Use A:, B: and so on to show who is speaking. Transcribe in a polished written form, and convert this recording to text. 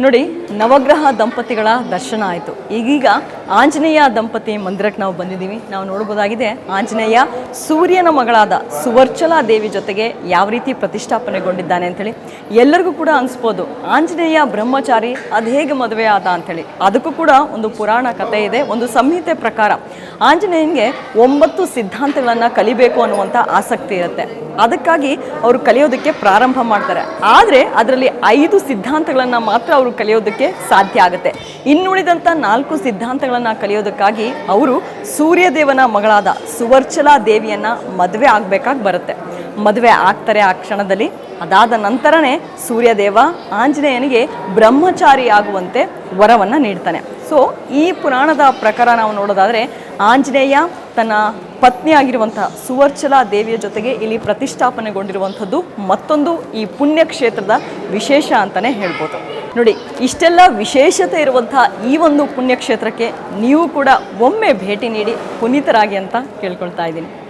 A: ನೋಡಿ, ನವಗ್ರಹ ದಂಪತಿಗಳ ದರ್ಶನ ಆಯಿತು. ಈಗೀಗ ಆಂಜನೇಯ ದಂಪತಿ ಮಂದಿರಕ್ಕೆ ನಾವು ಬಂದಿದ್ದೀವಿ. ನಾವು ನೋಡ್ಬೋದಾಗಿದೆ, ಆಂಜನೇಯ ಸೂರ್ಯನ ಮಗಳಾದ ಸುವರ್ಚಲಾ ದೇವಿ ಜೊತೆಗೆ ಯಾವ ರೀತಿ ಪ್ರತಿಷ್ಠಾಪನೆಗೊಂಡಿದ್ದಾನೆ ಅಂಥೇಳಿ. ಎಲ್ಲರಿಗೂ ಕೂಡ ಅನಿಸ್ಬೋದು, ಆಂಜನೇಯ ಬ್ರಹ್ಮಚಾರಿ ಅದು ಹೇಗೆ ಮದುವೆ ಆದ ಅಂಥೇಳಿ. ಅದಕ್ಕೂ ಕೂಡ ಒಂದು ಪುರಾಣ ಕಥೆ ಇದೆ. ಒಂದು ಸಂಹಿತೆ ಪ್ರಕಾರ ಆಂಜನೇಯನಿಗೆ 9 ಸಿದ್ಧಾಂತಗಳನ್ನು ಕಲಿಬೇಕು ಅನ್ನುವಂಥ ಆಸಕ್ತಿ ಇರುತ್ತೆ. ಅದಕ್ಕಾಗಿ ಅವರು ಕಲಿಯೋದಕ್ಕೆ ಪ್ರಾರಂಭ ಮಾಡ್ತಾರೆ. ಆದರೆ ಅದರಲ್ಲಿ 5 ಸಿದ್ಧಾಂತಗಳನ್ನು ಮಾತ್ರ ಅವರು ಕಲಿಯೋದಕ್ಕೆ ಸಾಧ್ಯ ಆಗುತ್ತೆ. ಇನ್ನುಳಿದಂಥ 4 ಸಿದ್ಧಾಂತಗಳನ್ನು ಕಲಿಯೋದಕ್ಕಾಗಿ ಅವರು ಸೂರ್ಯದೇವನ ಮಗಳಾದ ಸುವರ್ಚಲಾ ದೇವಿಯನ್ನು ಮದುವೆ ಆಗಬೇಕಾಗಿ ಬರುತ್ತೆ. ಮದುವೆ ಆಗ್ತಾರೆ ಆ ಕ್ಷಣದಲ್ಲಿ. ಅದಾದ ನಂತರನೇ ಸೂರ್ಯದೇವ ಆಂಜನೇಯನಿಗೆ ಬ್ರಹ್ಮಚಾರಿ ಆಗುವಂತೆ ವರವನ್ನು ನೀಡ್ತಾನೆ. ಸೊ ಈ ಪುರಾಣದ ಪ್ರಕಾರ ನಾವು ನೋಡೋದಾದರೆ ಆಂಜನೇಯ ತನ್ನ ಪತ್ನಿಯಾಗಿರುವಂಥ ಸುವರ್ಚಲಾ ದೇವಿಯ ಜೊತೆಗೆ ಇಲ್ಲಿ ಪ್ರತಿಷ್ಠಾಪನೆಗೊಂಡಿರುವಂಥದ್ದು ಮತ್ತೊಂದು ಈ ಪುಣ್ಯಕ್ಷೇತ್ರದ ವಿಶೇಷ ಅಂತಲೇ ಹೇಳ್ಬೋದು. ನೋಡಿ, ಇಷ್ಟೆಲ್ಲ ವಿಶೇಷತೆ ಇರುವಂಥ ಈ ಒಂದು ಪುಣ್ಯಕ್ಷೇತ್ರಕ್ಕೆ ನೀವು ಕೂಡ ಒಮ್ಮೆ ಭೇಟಿ ನೀಡಿ ಪುನೀತರಾಗಿ ಅಂತ ಕೇಳ್ಕೊಳ್ತಾ ಇದ್ದೀನಿ.